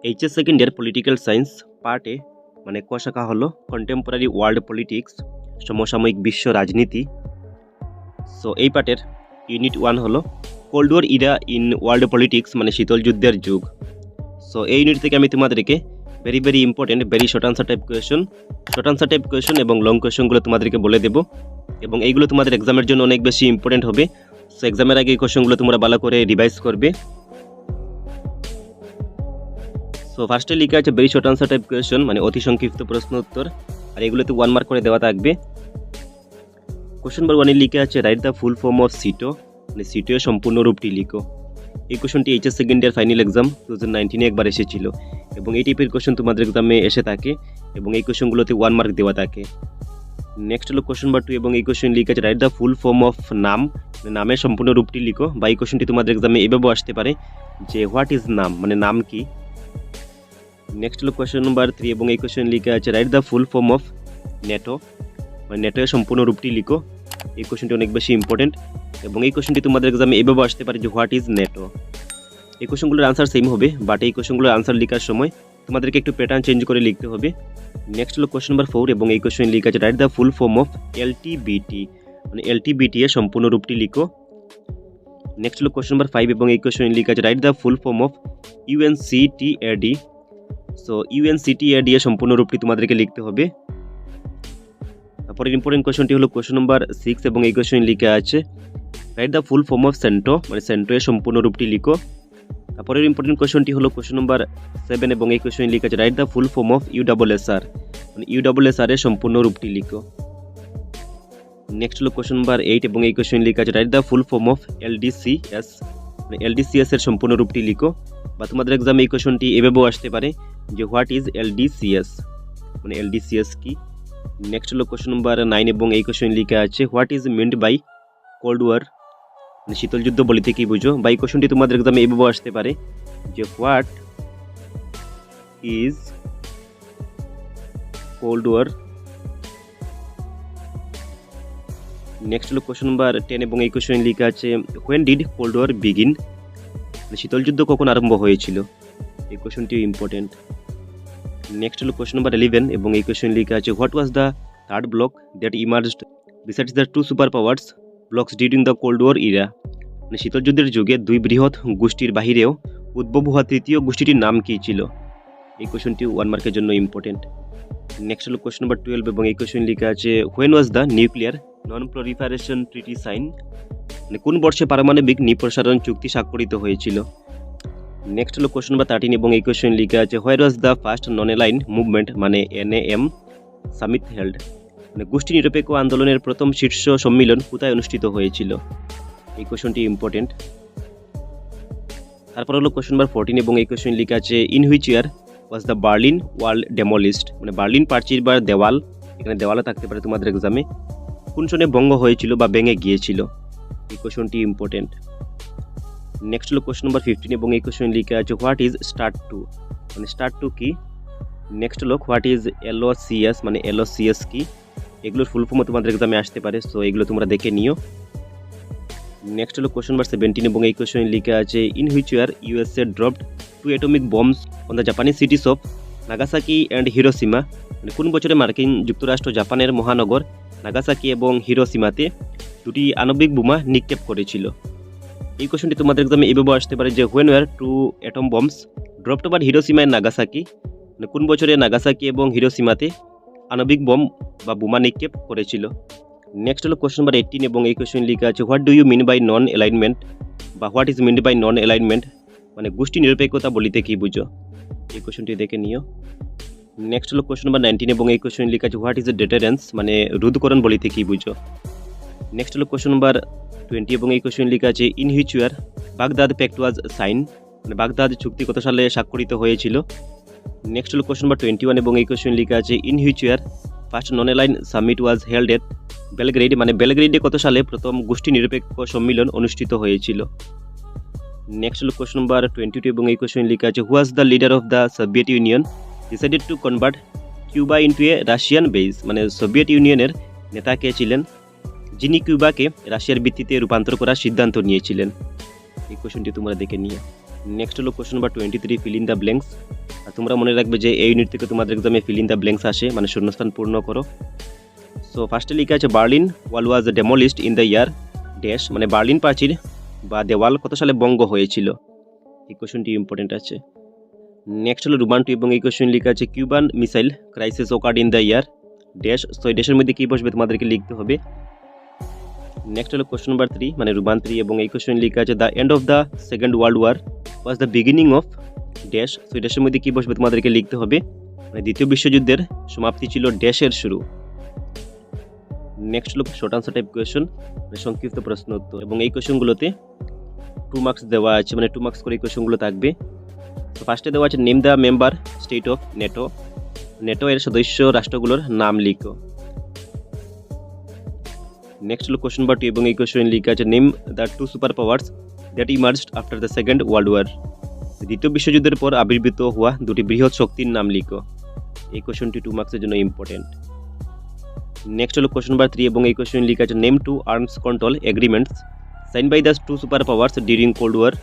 HS second ইয়ার political science part এ মানে ক শাখা হলো কন্টেম্পোরারি ওয়ার্ল্ড পলিটিক্স, সমসাময়িক বিশ্ব রাজনীতি। সো এই পার্টের ইউনিট 1 হলো cold war era in world politics, মানে শীতল যুদ্ধের যুগ। সো এই ইউনিট থেকে আমি তোমাদেরকে very important short answer type question এবং লং কোয়েশনগুলো তোমাদেরকে বলে দেবো, এবং এইগুলো তোমাদের এক্সামের জন্য অনেক বেশি ইম্পর্টেন্ট হবে। সো এক্সামের আগে এই কোয়েশনগুলো তোমরা ভালো করে রিভাইজ করবে। সো ফার্স্টে লিখা আছে শর্ট আনসার টাইপ কোয়েশন, মানে অতি সংক্ষিপ্ত প্রশ্ন উত্তর, আর এগুলোতে 1 মার্ক করে দেওয়া থাকবে। কোয়েশন নাম্বার 1 এ লিখা আছে write the full form of SEATO, মানে সিটো এর সম্পূর্ণ রূপটি লিখো। এই কোয়েশনটি HS second year final exam 2019 একবার এসেছিল, এবং এই টাইপের কোয়েশন তোমাদের এক্সামে এসে থাকে, এবং এই কোয়েশনগুলোতে 1 মার্ক দেওয়া থাকে। নেক্সট হলো কোয়েশন নাম্বার 2, এবং এই কোয়েশন লিখা আছে write the full form of নাম, মানে নামের সম্পূর্ণ রূপটি লিখো। বা এই কোয়েশনটি তোমাদের এক্সামে এভাবেও আসতে পারে যে হোয়াট ইজ নাম, মানে নাম কি। নেক্সট হলো কোয়েশন নাম্বার 3, এবং এই কোয়েশন লিখা আছে write the full form of NATO, মানে নেটো এর সম্পূর্ণ রূপটি লিখো। এই কোয়েশনটি অনেক বেশি ইম্পর্টেন্ট, এবং এই কোয়েশনটি তোমাদের এক্সামে এভাবে আসতে পারে যে হোয়াট ইজ নেটো। এই কোয়েশনগুলোর আনসার সেম হবে, বাট এই কোয়েশনগুলোর আনসার লেখার সময় তোমাদেরকে একটু প্যাটার্ন চেঞ্জ করে লিখতে হবে। নেক্সট হলো কোয়েশন নাম্বার 4, এবং এই কোয়েশন লিখা আছে write the full form of LTBT, মানে এলটিবিটি এর সম্পূর্ণ রূপটি লিখো। নেক্সট হলো কোয়েশন নাম্বার 5, এবং এই কোয়েশন লিখা আছে write the full form of UNCTAD. So UNCTAD এর সম্পূর্ণ রূপটি তোমাদেরকে লিখতে হবে। তারপরে ইম্পর্টেন্ট কোয়েশনটি হলো কোয়েশন নাম্বার 6, এবং এই কোয়েশন লিখা আছে write the full form of CENTO, মানে সেন্টো এর সম্পূর্ণ রূপটি লিখো। তারপরের ইম্পর্টেন্ট কোয়েশনটি হলো কোয়েশন নাম্বার 7, এবং এই কোয়েশন লিখা আছে write the full form of UWSR, মানে ইউডব্লিউএসআর এর সম্পূর্ণ রূপটি লিখো। নেক্সট হলো কোয়েশন নাম্বার 8, এবং এই কোয়েশন লিখা আছে write the full form of LDCs, মানে এলডিসিএস এর সম্পূর্ণ রূপটি লিখো। বা তোমাদের এক্সামে এই কোয়েশনটি এভাবেও আসতে পারে যে হোয়াট ইজ এলডিসিএস, মানে এলডিসিএস কি। নেক্সট হলো কোয়েশন নাম্বার 9, এবং এই কোয়েশন লিখা আছে what is meant by cold war, মানে শীতল যুদ্ধ বলতে কি বুঝো। বা এই কোয়েশনটি তোমাদের এক্সামে এভাবে আসতে পারে যে what is cold war. Next হলো কোয়েশন নাম্বার 10, এবং এই কোয়েশন লিখা আছে when did cold war begin, মানে শীতল যুদ্ধ কখন আরম্ভ হয়েছিল। এই কোয়েশনটিও ইম্পর্টেন্ট। নেক্সট হলো কোয়েশন নাম্বার 11, এবং এই কোয়েশন লিখা আছে what was the third bloc that emerged besides the two super powers blocs during the cold war era, মানে শীতল যুদ্ধের যুগে দুই বৃহৎ গোষ্ঠীর বাহিরেও উদ্ভব হওয়া তৃতীয় গোষ্ঠীটির নাম কী ছিল। এই কোয়েশনটি 1 মার্কের জন্য ইম্পর্টেন্ট। নেক্সট হলো কোয়েশন নাম্বার 12, এবং এই কোয়েশন লিখা আছে when was the nuclear non proliferation treaty sign, মানে কোন বর্ষে পারমাণবিক নিঃপ্রসারণ চুক্তি স্বাক্ষরিত হয়েছিল। নেক্সট হলো কোয়েশন নাম্বার 13, এবং এই কোয়েশন লিখা আছে where was the first non align movement, মানে এনএএম সামিট হেল্ড, মানে গোষ্ঠী নিরপেক্ষ আন্দোলনের প্রথম শীর্ষ সম্মেলন কোথায় অনুষ্ঠিত হয়েছিল। এই কোয়েশনটি ইম্পর্টেন্ট। তারপর হলো কোয়েশন নাম্বার 14, এবং এই কোয়েশন লিখা আছে in which year was the Berlin ওয়াল ডেমোলিশড, মানে বার্লিন প্রাচীর বা দেওয়াল, এখানে দেওয়ালে থাকতে পারে তোমাদের এক্সামে, কোন সনে ভঙ্গ হয়েছিল বা ভেঙে গিয়েছিল। এই কোয়েশনটি ইম্পর্টেন্ট। নেক্সট হলো কোয়েশন নাম্বার 15, এবং এই কোয়েশন লিখা আছে হোয়াট ইজ স্টার্ট টু, মানে স্টার্ট টু কি। নেক্সট হলো হোয়াট ইজ এলওসিএস, মানে এলওসিএস কি। এগুলোর ফুল ফর্ম তোমাদের এক্সামে আসতে পারে, সো এগুলো তোমরা দেখে নিও। নেক্সট হলো কোয়েশন নাম্বার 17, এবং এই কোয়েশন লিখা আছে in which year USA dropped 2 atomic bombs on the Japanese cities of Nagasaki and Hiroshima, মানে কোন বছরে মার্কিন যুক্তরাষ্ট্র জাপানের মহানগর নাগাসাকি এবং হিরোশিমাতে 2টি আণবিক বোমা নিক্ষেপ করেছিল। এই কোয়েশনটি তোমাদের এক্সামে এভাবে আসতে পারে যে when were 2 atom bombs dropped over Hiroshima and Nagasaki, মানে কোন বছরে নাগাসাকি এবং হিরোশিমাতে আণবিক বম বা বোমা নিক্ষেপ করেছিল। নেক্সট হলো কোয়েশন নাম্বার 18, এবং এই কোয়েশন লিখা আছে what do you mean by non alignment, বা what is meant by non alignment, মানে গোষ্ঠী নিরপেক্ষতা বলিতে কি বুঝো। এই কোয়েশনটি দেখে নিও। নেক্সট হলো কোয়েশন নাম্বার 19, এবং এই কোয়েশন লিখা আছে হোয়াট ইজ এ ডেটারেন্স, মানে রোধকরণ বলিতে কি বুঝো। নেক্সট হলো কোয়েশন নাম্বার 20, এবং এই কোয়েশন লিখা আছে in which year Baghdad pact was sign, মানে বাগদাদ চুক্তি কত সালে স্বাক্ষরিত হয়েছিল। নেক্সট হলো কোয়েশন নাম্বার 21, এবং এই কোয়েশন লিখা আছে in which year first non align summit was held at Belgrade, মানে বেলগ্রেডে কত সালে প্রথম গোষ্ঠী নিরপেক্ষ সম্মেলন অনুষ্ঠিত হয়েছিল। নেক্সট হলো কোয়েশন নাম্বার 22, এবং এই কোয়েশন লিখা আছে who was the leader of the Soviet Union decided to convert Cuba into a Russian base, মানে সোভিয়েত ইউনিয়নের নেতা কে ছিলেন যিনি কিউবাকে রাশিয়ার ভিত্তিতে রূপান্তর করার সিদ্ধান্ত নিয়েছিলেন। এই কোয়েশনটি তোমরা দেখে নিও। নেক্সট হলো question number 23, fill in the blanks. আর তোমরা মনে রাখবে যে এই ইউনিট থেকে তোমাদের এক্সামে ফিল ইন দ্য ব্ল্যাঙ্কস আসে, মানে শূন্যস্থান পূর্ণ করো। সো ফার্স্টে লেখা আছে Berlin wall was ডেমোলিশড in the year dash, মানে বার্লিন প্রাচীর বা দেওয়াল কত সালে বঙ্গ হয়েছিল। এই কোশ্চেনটি ইম্পর্টেন্ট আছে। নেক্সট হলো রোমান 2 এবং এই কোশ্চেন লেখা আছে Cuban missile crisis occurred in the year dash. So এই ড্যাশের মধ্যে কী বসবে তোমাদেরকে লিখতে হবে। নেক্সট হলো কোশ্চেন নাম্বার 3, মানে রোমান 3 এবং এই কোশ্চেন লেখা আছে the end of the Second World War was the beginning of dash. So এই ড্যাশের মধ্যে কী বসবে তোমাদেরকে লিখতে হবে, মানে দ্বিতীয় বিশ্বযুদ্ধের সমাপ্তি ছিল ড্যাশের শুরু। নেক্সট হলো শর্ট আনসার টাইপ কোয়েশ্চন, মানে সংক্ষিপ্ত প্রশ্ন উত্তর, এবং এই কোয়েশ্চনগুলোতে 2 মার্কস দেওয়া আছে, মানে 2 মার্কস করে এই কোয়েশ্চনগুলো থাকবে। তো ফার্স্টে দেওয়া আছে name the member state of NATO, NATO এর সদস্য রাষ্ট্রগুলোর নাম লিখো। নেক্সট হলো কোয়েশ্চন নাম্বার 2 এবং এই কোয়েশ্চন লেখা আছে name the 2 super powers that emerged after the Second World War. দ্বিতীয় বিশ্বযুদ্ধের পর আবির্ভূত হওয়া দুটি বৃহৎ শক্তির নাম লিখো। এই কোয়েশ্চনটি 2 মার্কসের জন্য ইম্পর্টেন্ট। নেক্সট হলো কোয়েশ্চন নাম্বার 3 এবং এই কোয়েশ্চন লেখা আছে name 2 arms control agreements sign by the 2 super powers during cold war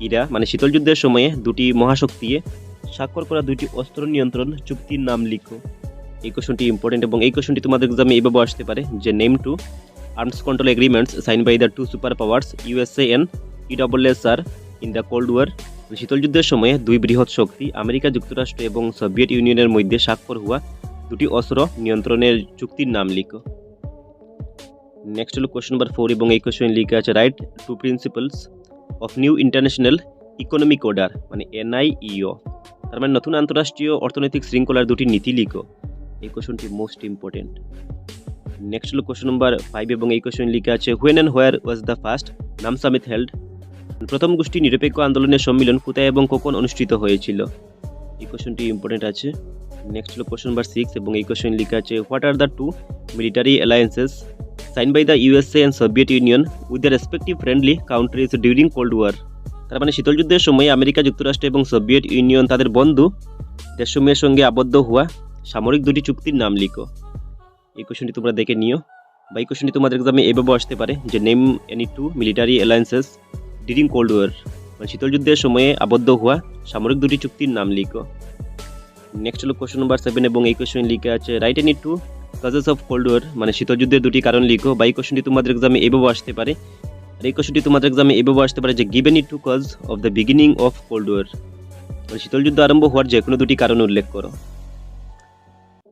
era, মানে শীতল যুদ্ধের সময়ে দুটি মহাশক্তি স্বাক্ষর করা দুটি অস্ত্র নিয়ন্ত্রণ চুক্তির নাম লিখো। এই কোয়েশ্চনটি ইম্পর্টেন্ট এবং এই কোয়েশ্চনটি তোমাদের এক্সামে এইভাবে আসতে পারে যে name 2 arms control agreements sign by the 2 super powers USA and ইডব্লিউএসআর ইন দ্য কোল্ড ওয়ার। শীতল যুদ্ধের সময়ে দুই বৃহৎ শক্তি আমেরিকা যুক্তরাষ্ট্র এবং সোভিয়েত ইউনিয়নের মধ্যে স্বাক্ষর হওয়া দুটি অস্ত্র নিয়ন্ত্রণের চুক্তির নাম লিখো। নেক্সট হলো কোয়েশ্চন নাম্বার 4 এবং এই কোয়েশ্চন লেখা আছে right 2 principles of new international economic order, মানে এনআইইও, তার মানে নতুন আন্তঃরাষ্ট্রীয় অর্থনৈতিক শৃঙ্খলার দুটি নীতি লিখো। এই কোয়েশ্চনটি মোস্ট ইম্পর্টেন্ট। নেক্সট হলো কোয়েশ্চন নাম্বার 5 এবং এই কোয়েশ্চন লেখা আছে when and where was the first নাম সামিট হেল্ড, প্রথম গোষ্ঠী নিরপেক্ষ আন্দোলনের সম্মিলন কোথায় এবং কখন অনুষ্ঠিত হয়েছিল। এই কোয়েশ্চনটি ইম্পর্টেন্ট আছে। নেক্সট হলো কোয়েশ্চন নাম্বার 6 এবং এই কোয়েশ্চন লেখা আছে what are the 2 military alliances sign by the USA and Soviet Union with the respective friendly countries during cold war. তার মানে শীতল যুদ্ধের সময় আমেরিকা যুক্তরাষ্ট্র এবং সোভিয়েত ইউনিয়ন তাদের বন্ধু দেশসমূহের সঙ্গে আবদ্ধ হওয়া সামরিক দুটি চুক্তির নাম লিখো। এই কোয়েশ্চনটি তোমরা দেখে নিও, বা এই কোয়েশ্চনটি তোমাদের এক্সামে এভাবে আসতে পারে যে name any 2 military alliances during cold war, মানে শীতল যুদ্ধের সময়ে আবদ্ধ হওয়া সামরিক দুটি চুক্তির নাম লিখো। নেক্সট হলো কোয়েশ্চন নাম্বার 7 এবং এই কোয়েশ্চন লেখা আছে write any 2 causes of cold war, মানে শীতল যুদ্ধের দুটি কারণ লিখো। বা এই কোয়েশ্চনটি তোমাদের এক্সামে এভাবে আসতে পারে, আর এই কোয়েশ্চনটি তোমাদের এক্সামে এভাবে আসতে পারে যে give any 2 cause of the beginning of cold war, মানে শীতল যুদ্ধ আরম্ভ হওয়ার যে কোনো দুটি কারণ উল্লেখ করো।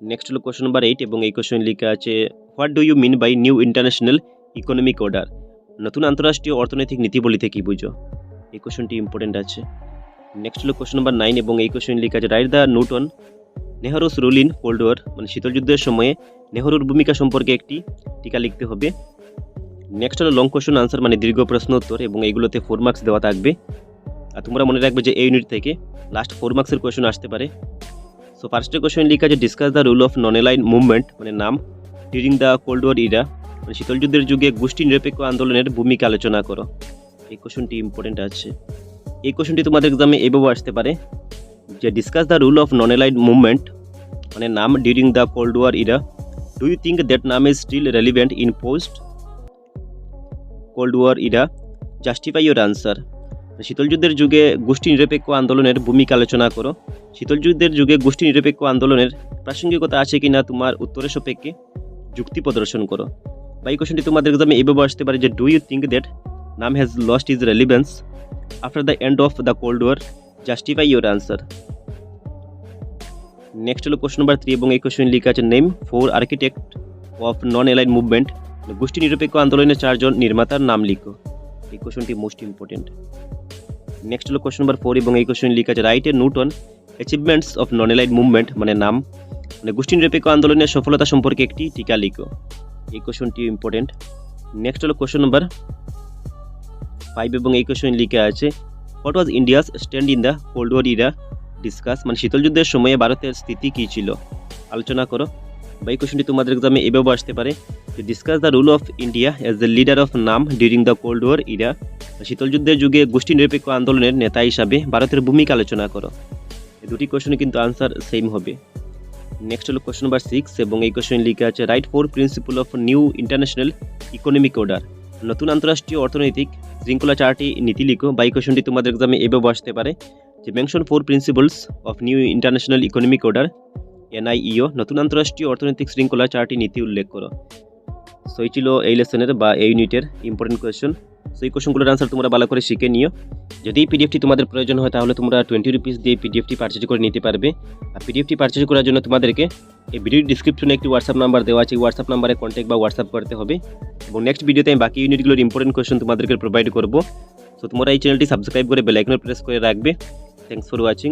নেক্সট হলো কোয়েশ্চন নাম্বার 8 এবং এই কোয়েশ্চন লেখা আছে what do you mean by new international economic order, নতুন আন্তঃরাষ্ট্রীয় অর্থনৈতিক নীতি বলিতে কি বুঝো। এই কোয়েশ্চনটি ইম্পর্টেন্ট আছে। নেক্সট হলো কোয়েশ্চন নাম্বার 9 এবং এই কোয়েশ্চন লেখা আছে write the note on Nehru's role in cold war, মানে শীতল যুদ্ধের সময়ে নেহরুর ভূমিকা সম্পর্কে একটি টিকা লিখতে হবে। নেক্সট হলো লং কোয়েশ্চন আনসার, মানে দীর্ঘ প্রশ্ন উত্তর, এবং এইগুলোতে 4 মার্কস দেওয়া থাকবে। আর তোমরা মনে রাখবে যে এই ইউনিট থেকে লাস্ট 4 মার্কসের কোয়েশ্চন আসতে পারে। সো ফার্স্ট কোয়েশ্চন লেখা আছে discuss the role of non align movement, মানে NAM during the cold war era, মানে শীতল যুদ্ধের যুগে গোষ্ঠী নিরপেক্ষ আন্দোলনের ভূমিকা আলোচনা করো। এই কোয়েশ্চনটি ইম্পর্টেন্ট আছে। এই কোয়েশ্চনটি তোমাদের এক্সামে এভাবে আসতে পারে যে discuss the role of non align movement, মানে NAM during the cold war era, do you think that NAM is still relevant in post cold war era, justify your answer. শীতল যুদ্ধের যুগে গোষ্ঠী নিরপেক্ষ আন্দোলনের ভূমিকা আলোচনা করো। শীতল যুদ্ধের যুগে গোষ্ঠী নিরপেক্ষ আন্দোলনের প্রাসঙ্গিকতা আছে কিনা তোমার উত্তরের সাপেক্ষে যুক্তি প্রদর্শন করো। বা এই কোয়েশ্চনটি তোমাদের এক্সামে এভাবে আসতে পারে যে do you think that NAM has lost is relevance after the end of the cold war, justify your answer. Next হলো কোয়েশ্চন নাম্বার 3 এবং এই কোয়েশ্চন লেখা আছে name 4 architect of non align movement, গোষ্ঠী নিরপেক্ষ আন্দোলনের 4 জন নির্মাতার নাম লিখো। এই কোয়েশ্চনটি মোস্ট ইম্পর্টেন্ট। নেক্সট হলো কোয়েশ্চন নাম্বার 4 এবং এই কোয়েশ্চন লেখা আছে write a note on achievements of non align movement, মানে নাম, মানে গোষ্ঠী নিরপেক্ষ আন্দোলনের সফলতা সম্পর্কে একটি টিকা লিখো। এই কোয়েশ্চনটি ইম্পর্টেন্ট। নেক্সট হলো কোয়েশ্চন নাম্বার 5 এবং এই কোয়েশ্চন লেখা আছে what was India's stand in the cold war era, discuss, মানে শীতল যুদ্ধের সময়ে ভারতের স্থিতি কী ছিল, আলোচনা করো। বা এই কোয়েশ্চনটি তোমাদের এক্সামে এভাবে আসতে পারে যে discuss the role of India as the leader of NAM during the cold war era, শীতল যুদ্ধের যুগে গোষ্ঠী নিরপেক্ষ আন্দোলনের নেতা হিসাবে ভারতের ভূমিকা আলোচনা করো। এই দুটি কোয়েশ্চনে কিন্তু আনসার সেম হবে। নেক্সট হলো কোয়েশ্চন নাম্বার 6 এবং এই কোয়েশ্চন লেখা আছে right 4 principle of new international economic order, নতুন আন্তঃরাষ্ট্রীয় অর্থনৈতিক শৃঙ্খলা চারটি নীতি লিখো, বা এই কোয়েশনটি তোমাদের এক্সামে এভাবে আসতে পারে যে mention 4 principles of new international economic order NIEO, নতুন আন্তঃরাষ্ট্রীয় অর্থনৈতিক শৃঙ্খলা চারটি নীতি উল্লেখ করো। সো এই ছিল এই লেসনের বা এই ইউনিটের ইম্পর্টেন্ট কোয়েশন। সো এই কোয়েশনগুলোর আনসার তোমরা ভালো করে শিখে নিও। যদি এই পিডিএফটি তোমাদের প্রয়োজন হয় তাহলে তোমরা 20 রুপিস দিয়ে পিডিএফটি পারচেজ করে নিতে পারবে। আর পিডিএফটি পারচেজ করার জন্য তোমাদেরকে এই ভিডিওর ডিসক্রিপশনে একটি হোয়াটসঅ্যাপ নাম্বার দেওয়া আছে, এই হোয়াটসঅ্যাপ নাম্বারে কন্ট্যাক্ট বা হোয়াটসঅ্যাপ করতে হবে। এবং নেক্সট ভিডিওতে আমি বাকি ইউনিটগুলোর ইম্পর্টেন্ট কোয়েশন তোমাদেরকে প্রোভাইড করবো। সো তোমরা এই চ্যানেলটি সাবস্ক্রাইব করে বেল আইকন প্রেস করে রাখবে। Thanks for watching.